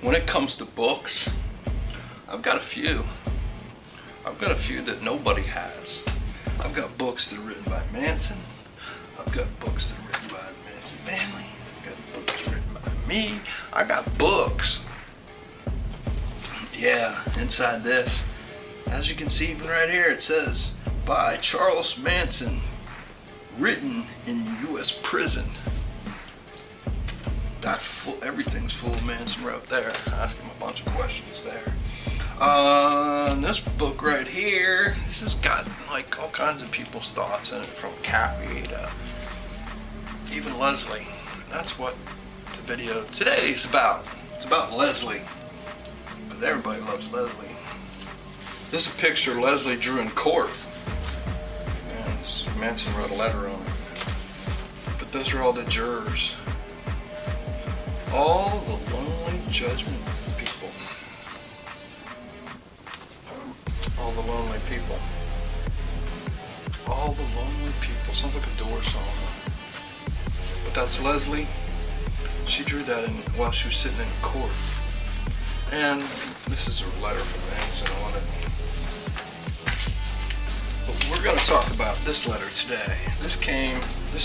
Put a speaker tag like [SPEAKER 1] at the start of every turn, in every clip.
[SPEAKER 1] when it comes to books, I've got a few. I've got a few that nobody has. I've got books that are written by Manson. I've got books that are written by the Manson Family. I've got books written by me. I got books. Yeah, inside this, as you can see even right here, it says, by Charles Manson, written in U.S. prison. That's full, everything's full of Manson wrote there. Ask him a bunch of questions there. This book right here, this has got like all kinds of people's thoughts in it, from Cappy to even Leslie. That's what the video today is about. It's about Leslie, because everybody loves Leslie. This is a picture Leslie drew in court, and Manson wrote a letter on it. But those are all the jurors. All the lonely judgment people. All the lonely people. All the lonely people. Sounds like a Doors song. But that's Leslie. She drew that in while she was sitting in court. And this is a letter from Manson on it. But we're going to talk about this letter today. This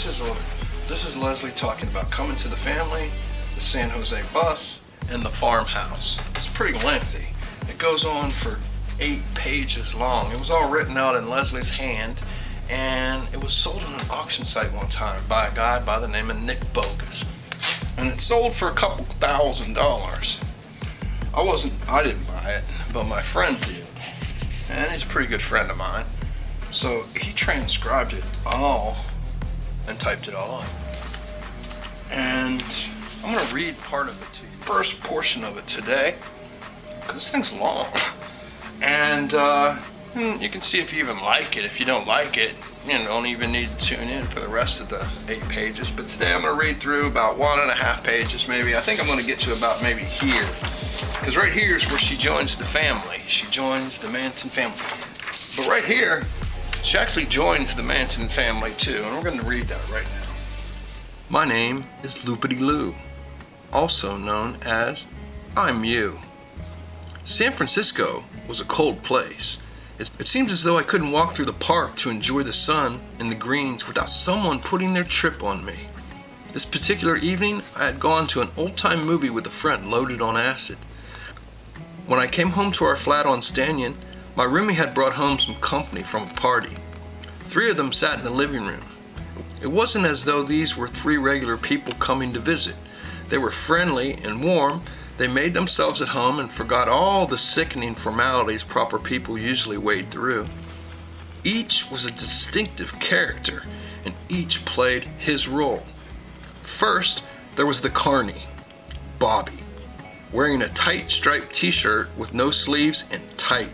[SPEAKER 1] is Leslie talking about coming to the family, the San Jose bus, and the farmhouse. It's pretty lengthy. It goes on for 8 pages long. It was all written out in Leslie's hand, and it was sold on an auction site one time by a guy by the name of Nick Bogus. And it sold for a couple $1,000. I didn't buy it, but my friend did. And he's a pretty good friend of mine. So he transcribed it all and typed it all up. And I'm going to read part of it to you. First portion of it today, because this thing's long. And you can see if you even like it. If you don't like it, you don't even need to tune in for the rest of the 8 pages. But today I'm going to read through about 1.5 pages maybe. I think I'm going to get to about maybe here. Because right here is where she joins the family. She joins the Manson family. But right here, she actually joins the Manson family too. And we're going to read that right now. My name is Loopity Lou, also known as I'm You. San Francisco was a cold place. It seems as though I couldn't walk through the park to enjoy the sun and the greens without someone putting their trip on me. This particular evening, I had gone to an old-time movie with a friend loaded on acid. When I came home to our flat on Stanyan, my roomie had brought home some company from a party. 3 of them sat in the living room. It wasn't as though these were 3 regular people coming to visit. They were friendly and warm. They made themselves at home and forgot all the sickening formalities proper people usually wade through. Each was a distinctive character, and each played his role. First, there was the carny, Bobby, wearing a tight striped t-shirt with no sleeves and tight,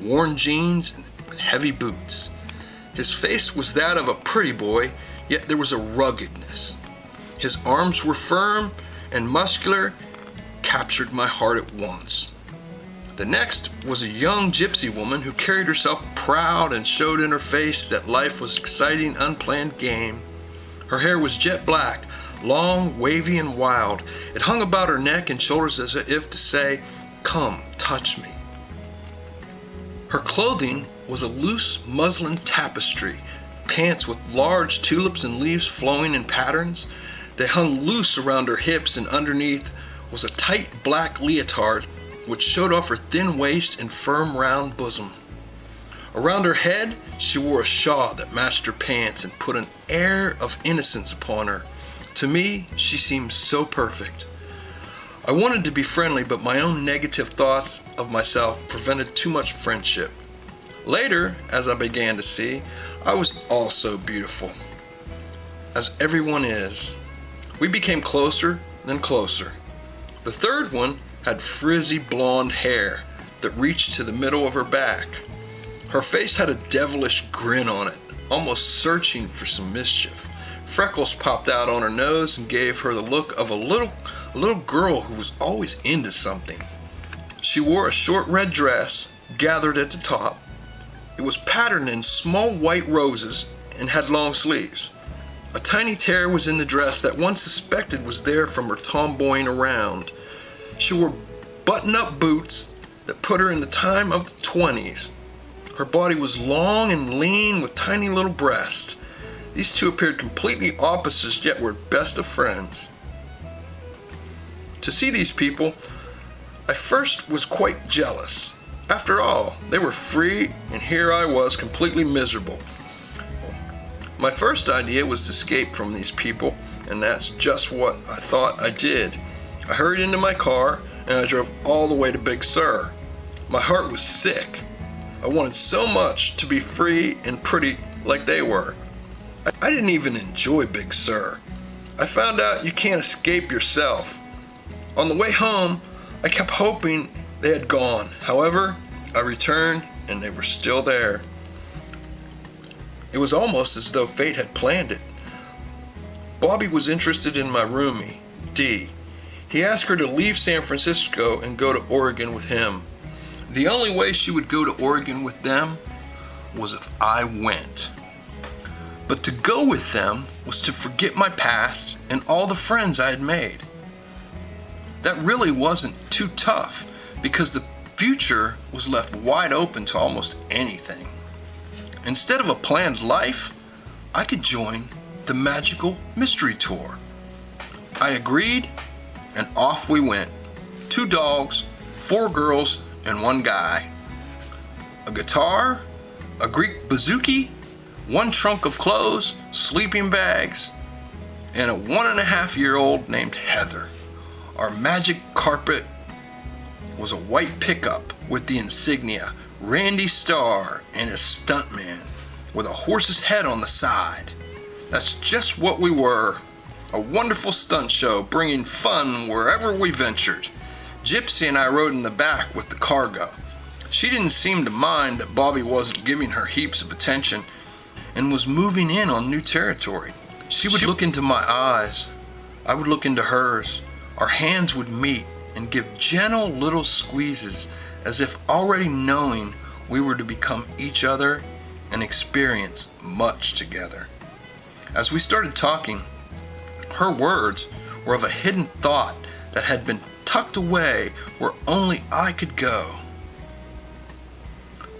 [SPEAKER 1] worn jeans and heavy boots. His face was that of a pretty boy, yet there was a ruggedness. His arms were firm and muscular, captured my heart at once. The next was a young gypsy woman who carried herself proud and showed in her face that life was an exciting, unplanned game. Her hair was jet black, long, wavy, and wild. It hung about her neck and shoulders as if to say, "Come, touch me." Her clothing was a loose muslin tapestry, pants with large tulips and leaves flowing in patterns. They hung loose around her hips, and underneath was a tight black leotard which showed off her thin waist and firm round bosom. Around her head she wore a shawl that matched her pants and put an air of innocence upon her. To me, she seemed so perfect. I wanted to be friendly, but my own negative thoughts of myself prevented too much friendship. Later, as I began to see, I was also beautiful, as everyone is. We became closer and closer. The third one had frizzy blonde hair that reached to the middle of her back. Her face had a devilish grin on it, almost searching for some mischief. Freckles popped out on her nose and gave her the look of a little girl who was always into something. She wore a short red dress, gathered at the top. It was patterned in small white roses and had long sleeves. A tiny tear was in the dress that one suspected was there from her tomboying around. She wore button-up boots that put her in the time of the 20s. Her body was long and lean with tiny little breasts. These two appeared completely opposites, yet were best of friends. To see these people, I first was quite jealous. After all, they were free, and here I was completely miserable. My first idea was to escape from these people, and that's just what I thought I did. I hurried into my car, and I drove all the way to Big Sur. My heart was sick. I wanted so much to be free and pretty like they were. I didn't even enjoy Big Sur. I found out you can't escape yourself. On the way home, I kept hoping they had gone. However, I returned and they were still there. It was almost as though fate had planned it. Bobby was interested in my roomie, Dee. He asked her to leave San Francisco and go to Oregon with him. The only way she would go to Oregon with them was if I went. But to go with them was to forget my past and all the friends I had made. That really wasn't too tough because the future was left wide open to almost anything. Instead of a planned life, I could join the Magical Mystery Tour. I agreed, and off we went. 2 dogs, 4 girls, and 1 guy. A guitar, a Greek bouzouki, 1 trunk of clothes, sleeping bags, and a 1.5-year-old named Heather. Our magic carpet was a white pickup with the insignia Randy Starr and his stuntman with a horse's head on the side. That's just what we were. A wonderful stunt show bringing fun wherever we ventured. Gypsy and I rode in the back with the cargo. She didn't seem to mind that Bobby wasn't giving her heaps of attention and was moving in on new territory. She would look into my eyes. I would look into hers. Our hands would meet and give gentle little squeezes as if already knowing we were to become each other and experience much together. As we started talking, her words were of a hidden thought that had been tucked away where only I could go.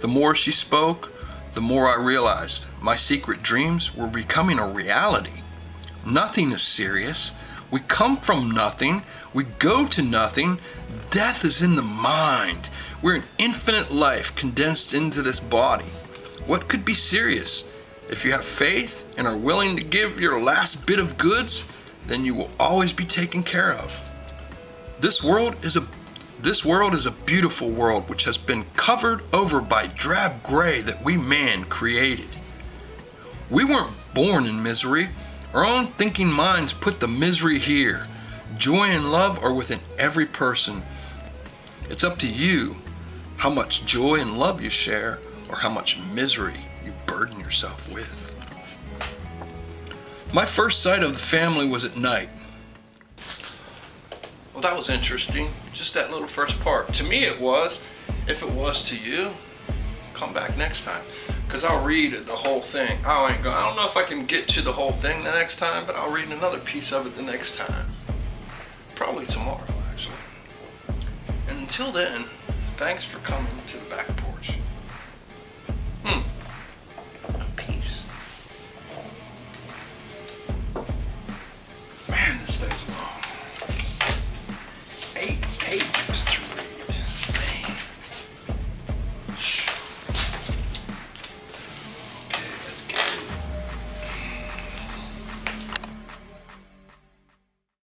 [SPEAKER 1] The more she spoke, the more I realized my secret dreams were becoming a reality. Nothing is serious. We come from nothing. We go to nothing. Death is in the mind. We're an infinite life condensed into this body. What could be serious? If you have faith and are willing to give your last bit of goods, then you will always be taken care of. This world is a beautiful world which has been covered over by drab gray that we man created. We weren't born in misery. Our own thinking minds put the misery here. Joy and love are within every person. It's up to you how much joy and love you share or how much misery you burden yourself with. My first sight of the family was at night. Well, that was interesting. Just that little first part. To me it was. If it was to you, come back next time. Because I'll read the whole thing. I don't know if I can get to the whole thing the next time, but I'll read another piece of it the next time. Probably tomorrow, actually. And until then, thanks for coming to the back porch. Peace. Man, this thing's long. 8 pages.